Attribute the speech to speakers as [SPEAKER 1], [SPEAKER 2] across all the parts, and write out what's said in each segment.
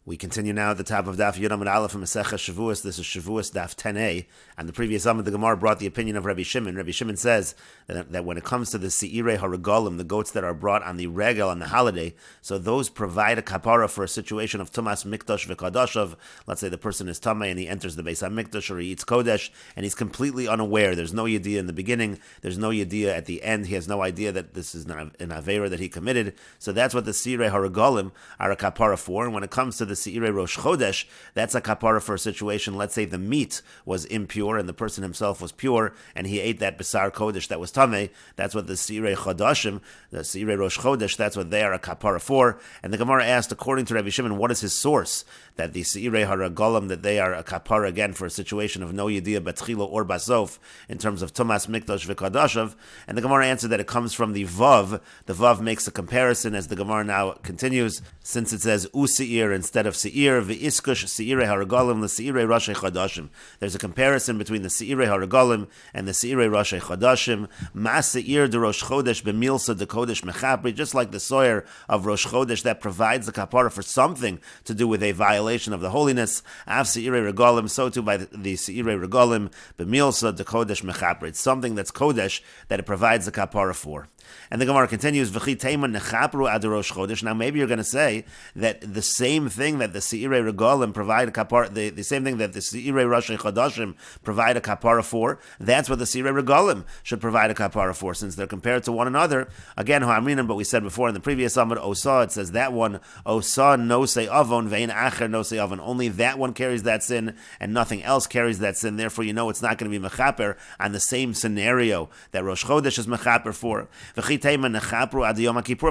[SPEAKER 1] We continue now at the top of Daf Yomi Gemara from Mesechet Shevuos. This is Shevuos Daf 10a. And the previous Amud, the Gemara brought the opinion of Rabbi Shimon. Rabbi Shimon says that when it comes to the Seirei HaRegalim, the goats that are brought on the Regel, on the holiday, so those provide a kapara for a situation of Tumas Mikdash v'Kadashav. Let's say the person is Tamei and he enters the Beis HaMikdash or he eats Kodesh and he's completely unaware. There's no Yediyah in the beginning. There's no Yediyah at the end. He has no idea that this is an Aveira that he committed. So that's what the Seirei HaRegalim are a kapara for. And when it comes to the Seirei Rosh Chodesh, that's a kapara for a situation. Let's say the meat was impure and the person himself was pure, and he ate that Besar Kodesh that was Tamei. That's what the Seirei Chodashim, the Seirei Rosh Chodesh, that's what they are a kapara for. And the Gemara asked, according to Rabbi Shimon, what is his source? That the Seirei HaRegalim, that they are a kapara again for a situation of no Yediyah Batchilo or Basof in terms of Tumas Mikdash v'Kadashav. And the Gemara answered that it comes from the Vav. The Vav makes a comparison as the Gemara now continues, since it says U'Seir instead of Seir, V'Iskush Seirei HaRegalim, the Seirei Rashi Chodashim. There's a comparison between the Seirei HaRegalim and the Seirei Rashi Chodashim. Ma Seir de Rosh Chodesh b'Milsa de Kodesh Mechapri, just like the soyer of Rosh Chodesh that provides the kapara for something to do with a violation of the holiness. Av Seirei Regalim, so too by the Seirei Regalim b'Milsa de Kodesh Mechapri. It's something that's Kodesh that it provides the kapara for. And the Gemara continues, V'chi Teima nechapru ad Rosh Chodesh. Now maybe you're going to say that the same thing that the Seirei Regalim provide a kapara, the same thing that the Seirei Rashi Chodashim provide a kapara for, that's what the Seirei Regalim should provide a kapara for, since they're compared to one another. Again, ha'aminim, but we said before in the previous Amud, Osa, it says that one, Osa no se avon, vein acher no se avon. Only that one carries that sin, and nothing else carries that sin. Therefore, you know it's not going to be mechaper on the same scenario that Rosh Chodesh is mechaper for.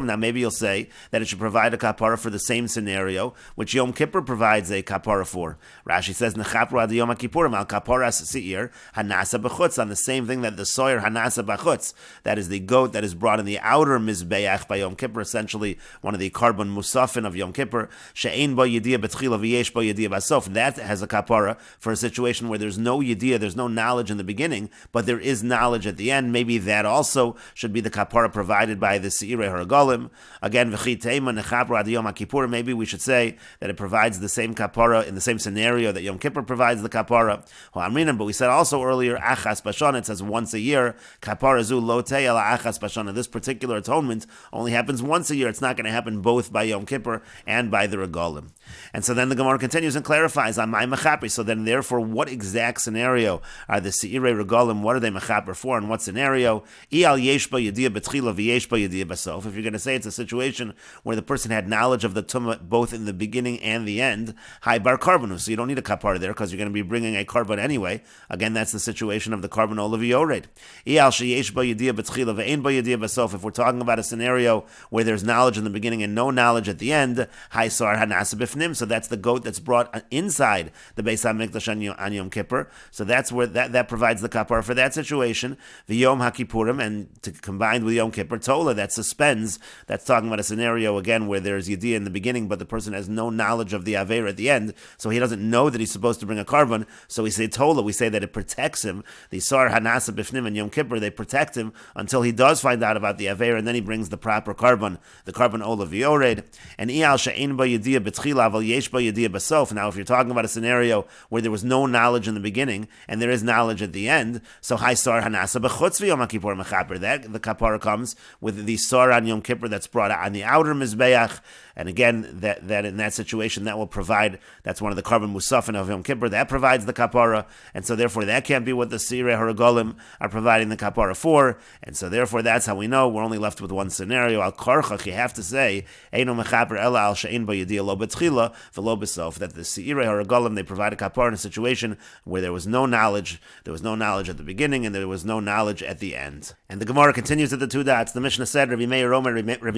[SPEAKER 1] Now maybe you'll say that it should provide a kapara for the same scenario, which Yom Kippur provides a kapara for. Rashi says, Nechapru ad Yom Kippurim al kaparas seir hanasa b'chutz, on the same thing that the soyer hanasa b'chutz, that is the goat that is brought in the outer mizbeach by Yom Kippur, essentially one of the carbon musafin of Yom Kippur, she'ein bo yediyah b'tchila v'yesh bo yediyah b'sof. That has a kapara for a situation where there's no yediyah, there's no knowledge in the beginning, but there is knowledge at the end. Maybe that also should be the kapara provided by the Seirei HaRegalim. Again, V'chi Teima nechapru ad Yom Kippur. Maybe we should say that it provides the same kapara in the same scenario that Yom Kippur provides the kapara. But we said also earlier, Achas Bashana, it says once a year. Kapara zu lo tei ala Achas Bashana. This particular atonement only happens once a year. It's not going to happen both by Yom Kippur and by the Regalim. And so then the Gemara continues and clarifies on my mechapri. So then, therefore, what exact scenario are the Seirei Regalim? What are they mechaper for? And what scenario? Iyal yesh ba yediyah betchila v'yesh ba yediyah basof. If you're going to say it's a situation where the person had knowledge of the tumah both in the beginning and the end, hi bar karbonu. So you don't need a kapar there because you're going to be bringing a carbon anyway. Again, that's the situation of the carbon olav. Iyal sheyesh ba yediyah betchila v'ein ba yediyah basof. If we're talking about a scenario where there's knowledge in the beginning and no knowledge at the end, hi sar hanasa bifnim. So that's the goat that's brought inside the Beis HaMikdash on Yom Kippur. So that's where that provides the kapar for that situation. The Yom HaKippurim, and combined with Yom Kippur, Tola, that suspends. That's talking about a scenario again where there's Yediyah in the beginning, but the person has no knowledge of the Aveir at the end, so he doesn't know that he's supposed to bring a carbon. So we say Tola, we say that it protects him. The Sar Hanasa Bifnim and Yom Kippur, they protect him until he does find out about the Aveir, and then he brings the proper carbon, the carbon Olav Yored. And Iyal She'ein Ba Yediyah B'tchila Aval Yesh Ba Yediyah Basof. Now, if you're talking about a scenario where there was no knowledge in the beginning and there is knowledge at the end, so Hai Sar Hanasa B'chutz V'Yom HaKippur Mechaper. That the kapara comes with the Sar on Yom Kippur that's brought on the outer Mizbeach. And again, that in that situation, that will provide, that's one of the carbon musafin of Yom Kippur, that provides the kapara, and so therefore that can't be what the Seirei HaRegalim are providing the kapara for, and so therefore that's how we know we're only left with one scenario. Al karchach, you have to say, Eino mechaper ela al she'ein ba yediyah lo betchila v'lo besof, that the Seirei HaRegalim, they provide a kapara in a situation where there was no knowledge at the beginning, and there was no knowledge at the end. And the Gemara continues at the two dots. The Mishnah said, Rabbi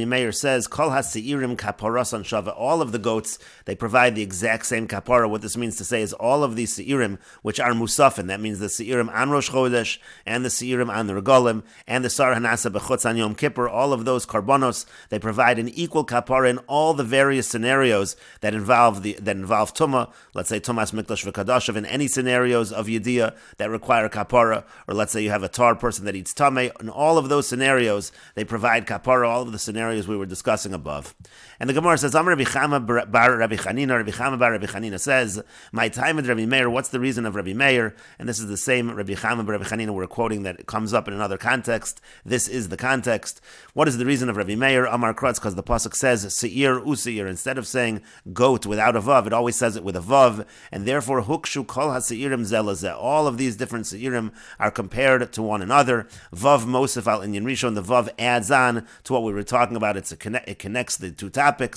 [SPEAKER 1] Meir says, Kol ha-seirim kapara on Shava. All of the goats, they provide the exact same kapara. What this means to say is all of these seirim, which are musafin, that means the seirim on Rosh Chodesh, and the seirim on the Regalim, and the Sar Hanasa B'chutz on Yom Kippur, all of those karbonos, they provide an equal kapara in all the various scenarios that involve Tumah, let's say Tumas Mikdash v'Kadashav, in any scenarios of Yediyah that require kapara, or let's say you have a tar person that eats Tameh. In all of those scenarios, they provide kapara, all of the scenarios we were discussing above. And the Gemara says, Amar Rabbi Chama bar Rabbi Chanina, Rabbi Chama bar Rabbi Chanina says, my time with Rabbi Meir, what's the reason of Rabbi Meir? And this is the same Rabbi Chama bar Rabbi Chanina we're quoting that comes up in another context. This is the context. What is the reason of Rabbi Meir? Amar Krutz, because the pasuk says, Seir useir. Instead of saying goat without a vav, it always says it with a vav, and therefore hukshu kol ha-seirim zelazeh. All of these different seirim are compared to one another. Vav mosef al inyan rishon. The vav adds on to what we were talking about. It connects the two topics.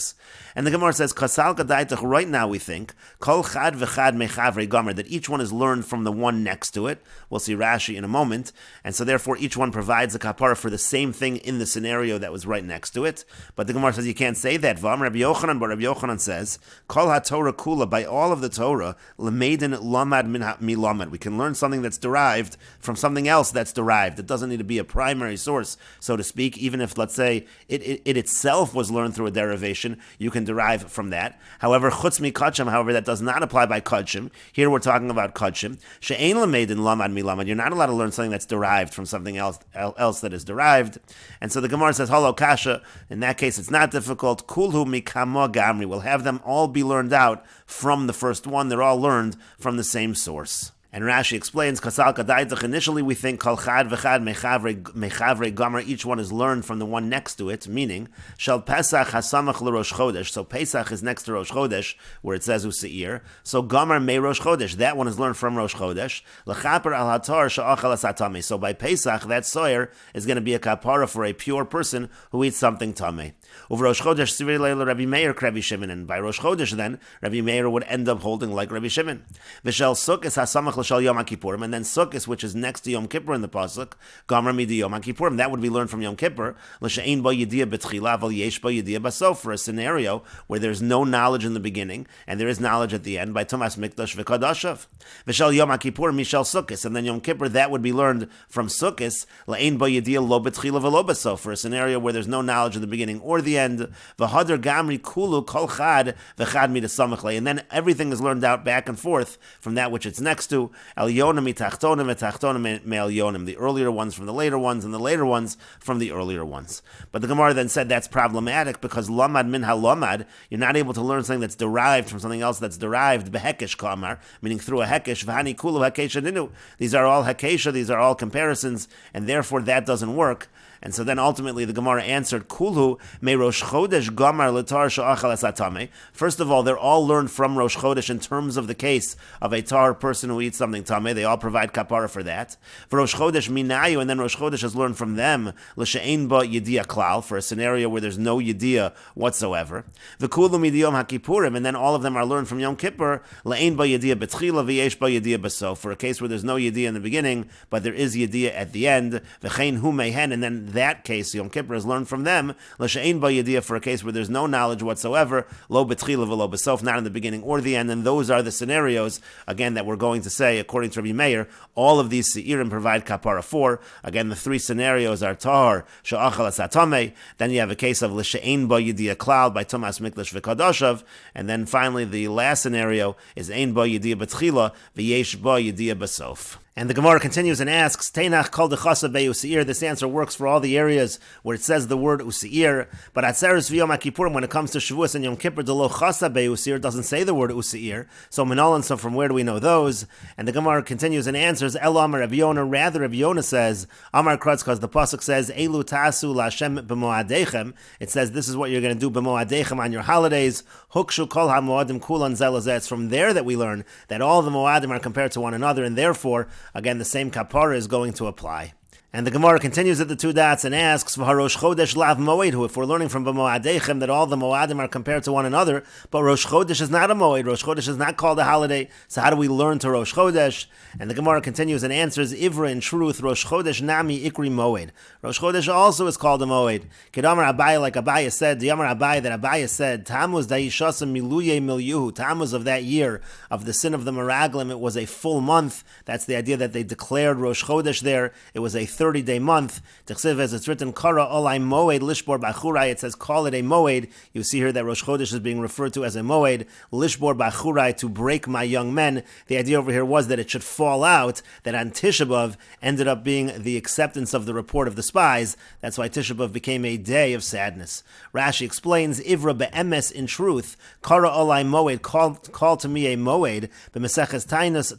[SPEAKER 1] And the Gemara says, Kasal kadaitach, right now we think, Kol chad v'chad mechavrei gomer, that each one is learned from the one next to it. We'll see Rashi in a moment. And so therefore each one provides a kapara for the same thing in the scenario that was right next to it. But the Gemara says you can't say that. V'am Rabbi Yochanan, but Rabbi Yochanan says, Kol ha-Torah kula, by all of the Torah, l'meidin lamad mi lamad. We can learn something that's derived from something else that's derived. It doesn't need to be a primary source, so to speak. Even if, let's say, it itself was learned through a derivation, you can derive from that. However, chutz mi kachim, however, that does not apply by kachim. Here we're talking about kachim. She'ein l'meidin lamad mi lamad. You're not allowed to learn something that's derived from something else that is derived. And so the Gemara says, holo kasha, in that case it's not difficult. Kulhu mikamo gamri. We'll have them all be learned out from the first one. They're all learned from the same source. And Rashi explains, Kasal Kadaitach, initially we think Kol Chad V'Chad Mechavrei Gomer, each one is learned from the one next to it, meaning, Shal Pesach Hasamach LeRosh Chodesh, so Pesach is next to Rosh Chodesh, where it says Useir, so Gomer Me Rosh Chodesh, that one is learned from Rosh Chodesh, L'chaper Al HaTor Sha'achal Asatame, so by Pesach, that soyer is going to be a kapara for a pure person who eats something tameh. Over Rosh Chodesh, Sivir Leila Rabbi Meir Rabbi Shimon, and by Rosh Chodesh then, Rabbi Meir would end up holding like Rabbi Shimon. V'shel Sukkos Hasamach L'shal Yom HaKippurim, and then Sukkos, which is next to Yom Kippur in the pasuk, Gomer Midi Yom HaKippurim, that would be learned from Yom Kippur. L'she'ein bo yediyah b'tchila v'l yesh bo yediyah basof, for a scenario where there's no knowledge in the beginning and there is knowledge at the end by Tumas Mikdash v'Kadashav. V'shel Yom HaKippurim Mishal Sukkos, and then Yom Kippur that would be learned from Sukkos. L'ein bo yediyah lo b'tchila v'lo basof, for a scenario where there's no knowledge in the beginning or the end. V'hadar gamri kulu kol chad v'chad midasamachle, and then everything is learned out back and forth from that which it's next to. Elyonim mitachtonim v'tachtonim me'elyonim, the earlier ones from the later ones, and the later ones from the earlier ones. But the Gemara then said that's problematic because lamad min halamad, you're not able to learn something that's derived from something else that's derived behekesh kamar, meaning through a hekesh v'hani kulu hekesha ninu. These are all hekesha, these are all comparisons, and therefore that doesn't work. And so then ultimately the Gemara answered, Kulhu me Rosh Chodesh Gamar L'tar Sha'achal Asatame. First of all, they're all learned from Rosh Chodesh in terms of the case of a tar person who eats something tameh. They all provide kapara for that. For Rosh Chodesh Minayu, and then Rosh Chodesh is learned from them, L'she'ein ba Yediyah Klal, for a scenario where there's no Yediyah whatsoever. V'kulu midiyom HaKippurim, and then all of them are learned from Yom Kippur, L'ein ba Yediyah B'tchila v'yesh ba Yediyah B'sof, for a case where there's no Yediyah in the beginning, but there is Yediyah at the end. V'chein hu mehen, and then that case, Yom Kippur is learned from them, L'she'ein ba Yediyah, for a case where there's no knowledge whatsoever, lo b'tchila v'lo b'sof, not in the beginning or the end, and those are the scenarios, again, that we're going to say, according to Rabbi Meir, all of these seirim provide kapara for. Again, the three scenarios are tar, sha'achal asatame, then you have a case of L'she'ein ba Yediyah klal by Tumas Mikdash v'Kadashav, and then finally the last scenario is ein ba Yediyah b'tchila v'yesh ba Yediyah b'sof. And the Gemara continues and asks, Teinach kol dechasa be'useir. This answer works for all the areas where it says the word useir, but atzeres v'yom HaKippurim, when it comes to Shavuos and Yom Kippur, the lo chasa be'useir doesn't say the word useir. So Minolan, so from where do we know those? And the Gemara continues and answers, El Amar Rabbi Yonah, rather Rabbi Yonah says, Amar Krutz, because the pasuk says, Elu tasu la'Hashem b'moadechem. It says this is what you're going to do b'moadechem on your holidays. Hukshu kol ha'moadim kulan zelazeh. It's from there that we learn that all the moadim are compared to one another, and therefore, again, the same kapara is going to apply. And the Gemara continues at the two dots and asks, Rosh Chodesh lav moed, who, if we're learning from b'moadechem that all the moadim are compared to one another, but Rosh Chodesh is not a moed, Rosh Chodesh is not called a holiday, so how do we learn to Rosh Chodesh? And the Gemara continues and answers, Ivra, in truth, Rosh Chodesh nami ikri moed. Rosh Chodesh also is called a moed. Kedamar Abai, like Abai said, Diyamar Abai, that Abai said, Tammuz da'ishasam miluye milyuhu, Tammuz of that year, of the sin of the Meraglim, it was a full month. That's the idea that they declared Rosh Chodesh there. It was a 30-day month. Tichsiv, as it's written, Kara olai moed lishbor bachurai. It says, call it a moed. You see here that Rosh Chodesh is being referred to as a moed. Lishbor bachurai, to break my young men. The idea over here was that it should fall out, that on Tisha B'Av ended up being the acceptance of the report of the spies. That's why Tisha B'Av became a day of sadness. Rashi explains, Ivra be'emes, in truth, Kara olai moed, call to me a moed, Meseches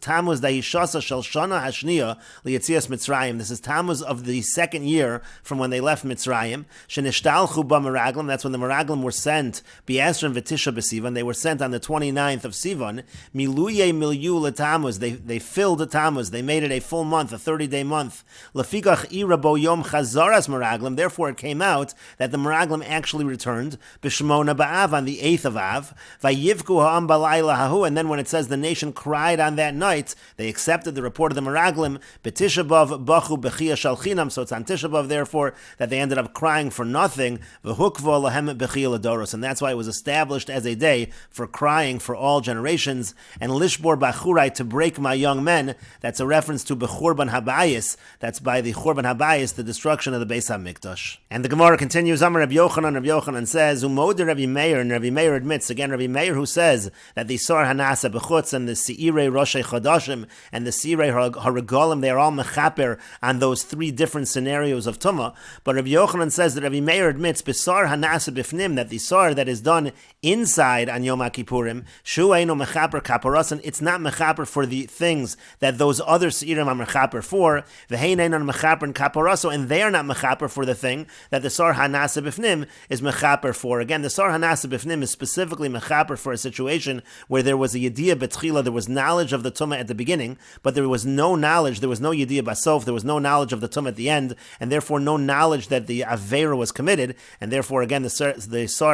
[SPEAKER 1] Tammuz da'ishasa shel shana hashniya liyetzias Mitzrayim. This is Tammuz of the second year from when they left Mitzrayim. Shenishtalchu b'meraglim. That's when the meraglim were sent. B'esrim v'tisha b'Sivan. They were sent on the 29th of Sivan. Miluye milyu l'Tammuz. They filled Tammuz. They made it a full month, a 30-day month. Lefikach ira bo yom chazaras meraglim. Therefore, it came out that the meraglim actually returned. B'shmona ba'av, on the 8th of Av. Vayivku ha'am balayla hahu. And then when it says the nation cried on that night, they accepted the report of the meraglim. B'tisha b'av bachu b'chia shalchinam. So it's on Tisha B'av, therefore, that they ended up crying for nothing. V'hukva lahem b'chia l'doros. And that's why it was established as a day for crying for all generations. And lishbor bachurai, to break my young men. That's a reference to b'churban habayis. That's by the churban habayis, the destruction of the Beis HaMikdash. And the Gemara continues. Amar Rabbi Yochanan says, Umod Rabbi Meir, and Rabbi Meir admits, again, Rabbi Meir, who says that the Sar Hanasa b'chutz and the Seirei Roshei Chodashim and the Seirei Haragolim, they are all mechaper on those three different scenarios of Tumah. But Rabbi Yochanan says that Rabbi Meir admits, B'sar Hanasa b'fnim, that the Sar that is done inside on Yom HaKippurim, Shu Eino mechaper kaparasan, it's not mechaper for the things that those other Seirim are mechaper for, V'hein Einon mechaper and kaparaso, and they are not mechaper for the thing that the Sar Hanasa b'fnim is mechaper for. Again, the Sar Hanasa b'fnim is specifically mechaper for a situation where there was a Yediyah B'tchila, there was knowledge of the Tumah at the beginning, but there was no knowledge, there was no Yediyah Basof, there was no knowledge of the Tumah at the end, and therefore no knowledge that the Aveira was committed, and therefore again the Sar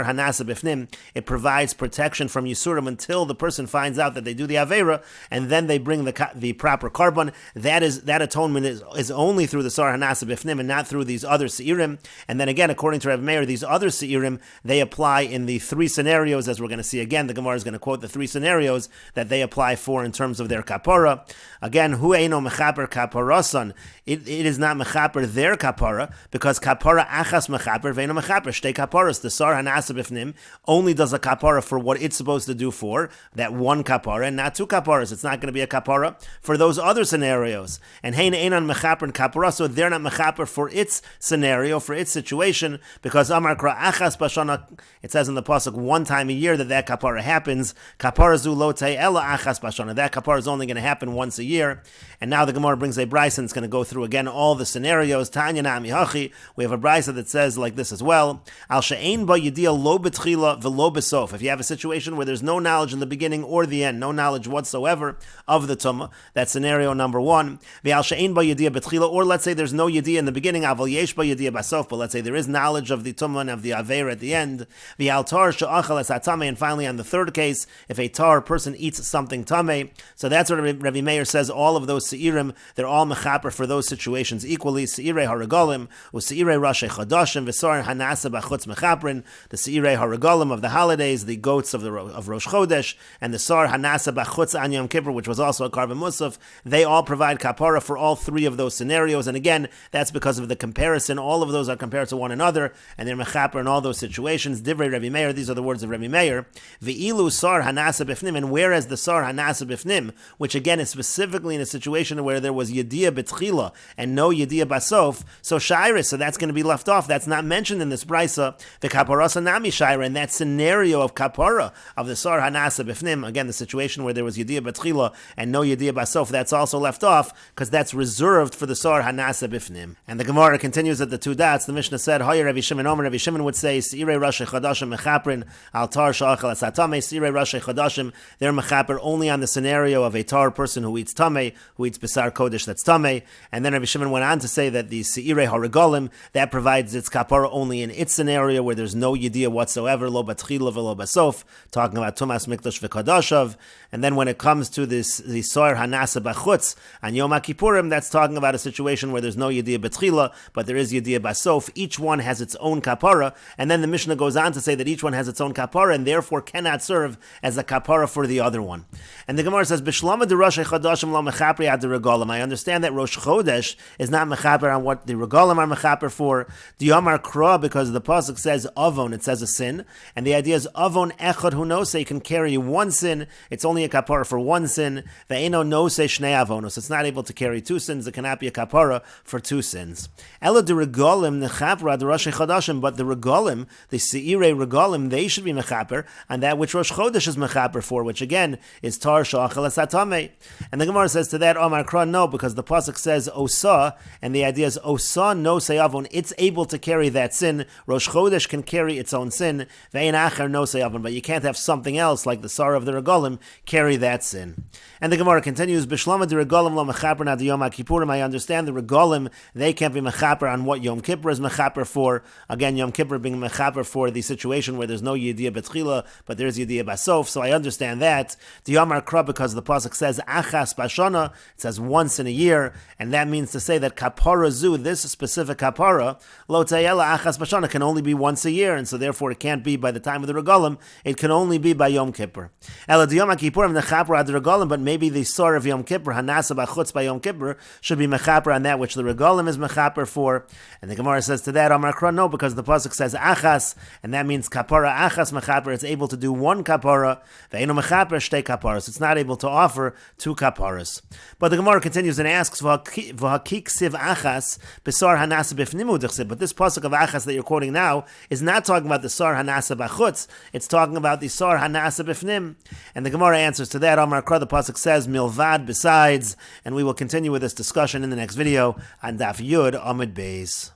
[SPEAKER 1] Hanasa B'fnim, it provides protection from Yisurim until the person finds out that they do the Aveira, and then they bring the proper carbon. That atonement is only through the Sar Hanasa B'fnim and not through these other Seirim. And then again, according to Rav Meir, these other Seirim, they apply in the three scenarios, as we're going to see again. The Gemara is going to quote the three scenarios that they apply for in terms of their kapara. Again, hu eino mechaper kaparasan. It is not mechaper their kapara, because kapara achas mechaper veino mechaper shtei kaparas. The Sar Hanasa B'fnim only does a kapara for what it's supposed to do for, that one kapara, and not two kaparas. It's not going to be a kapara for those other scenarios. And hein einan mechaper and kapara, so they're not mechaper for its scenario, for its situation, because Amar Kra achas bashana, it says in the pasuk one time a year that kapara happens. Kapara zu lo tei ela achas bashana. That kapara is only going to happen once a year. And now the Gemara brings a brisa, and it's going to go through again all the scenarios. Tanya nami hachi. We have a brisa that says like this as well. Al she'ein ba yediyah lo betchila v'lo besof. If you have a situation where there's no knowledge in the beginning or the end, no knowledge whatsoever of the tumah, that's scenario number one. V'al she'ein ba yediyah betchila, or let's say there's no yediyah in the beginning, aval yesh ba yediyah basof, but let's say there is knowledge of the tumah and of the aveir at the end. V'al tar she'achal es hatamei, and finally on the third case, if a tar person eats something tamei. So that's what Rabbi Meir says. All of those seirim, they're all mechaper for those situations equally. Seirei haragolim, u'seirei rashei chadashim, v'sar hanasa b'chutz mechaprin, the seirei haragolim of the holidays, the goats of Rosh Chodesh, and the sar hanasa b'chutz an Yom Kippur, which was also a karban musaf. They all provide kapara for all three of those scenarios. And again, that's because of the comparison. All of those are compared to one another, and they're mechaper in all those situations. Divrei Rabbi Meir, these are the words of Rabbi Meir. V'ilu sar hanasa b'fnim, and whereas the sar hanasa b'fnim, which again is specifically in a situation where there was yediyah b'tchila and no yediyah basof, so shayris, so that's going to be left off. That's not mentioned in this brisa. The kaparasa nami shayra, in that scenario of kapara of the sar hanasa b'fnim, again the situation where there was yediyah b'tchila and no yediyah basof, that's also left off because that's reserved for the sar hanasa b'fnim. And the Gemara continues at the two dots. The Mishnah said, Hoyer Rabbi Shimon Omer, Rabbi Shimon would say, Seirei Rashei Chodashim mechaprin al tar sha'achal es hatamei. Seirei Rashei Chodashim, they're mechaper only on the scenario of a tar person who eats tamei, who eats besar kodesh that's tamei. And then Rabbi Shimon went on to say that the Seirei haragolim, that provides its kapara only in its scenario where there's no yediyah whatsoever, lo batchila v'lo basof, talking about tumas mikdash v'kadashav. And then when it comes to this, the sar hanasa b'chutz on Yom HaKippurim, that's talking about a situation where there's no yediyah b'tchila, but there is yediyah basof. Each one has its own kapara, and then the Mishnah goes on to say that each one has its own kapara and therefore cannot serve as a kapara for the other one. And the Gemara says, Bishlama de Rosh Chodashim lo mechapri ad regalim. I understand that Rosh Chodesh is not mechaper on what the regalim are mechaper for. The Yomar Kra, because the pasuk says avon, it says a sin, and the idea is avon echad hu nose, you can carry one sin, it's only a kapara for one sin. Ve'eno nose shnei avonos, it's not able to carry two sins, it cannot be a kapara for two sins. Ela de regalim nechapra de Rosh Chodashim, but the regalim, the seirei regalim, they should be mechaper on that which Rosh Chodesh is mechaper for, which again is tar shachal asatame. And the Gemara says to that, Omar Kran, no, because the pasuk says osa, and the idea is osa no seyavon, it's able to carry that sin. Rosh Chodesh can carry its own sin. Ve'en acher no seyavon, but you can't have something else like the sar of the regalim carry that sin. And the Gemara continues, Bishlama de regalim lo mechaper na de Yom Kippurim. I understand the regalim, they can't be mechaper on what Yom Kippur is mechaper for. Again, Yom Kippur being mechaper for the situation where there's no yediyah betchila, but there's yediyah basof. So I understand that. The Yomar Kra, because the pasuk says achas bashana, it says once in a year, and that means to say that kapara zu, this specific kapara, lo tayela achas bashana, can only be once a year, and so therefore it can't be by the time of the regalim, it can only be by Yom Kippur. Ela de Yom Kippurim nechaper ad regalim, but maybe the sar of Yom Kippur, hanasa b'chutz by Yom Kippur, should be mechaper on that which the regalim is mechaper for. And the Gemara says to that, Amar Kra, no, because the pasuk says achas, and that means kapara achas mechaper, it's able to do one kapara, ve'enu mechaper shtei kaparas, it's not able to offer two kaparas. But the Gemara continues and asks, v'hakik siv achas b'sar hanasa b'fnimu d'chsiv, but this pasuk of achas that you're quoting now is not talking about the sar hanasa b'chutz, it's talking about the sar hanasa b'fnim. And the Gemara answers to that, Amar Kra, the pasuk says milvad, besides, and we will continue with this discussion in the next video on Daf Yud Amud Beis.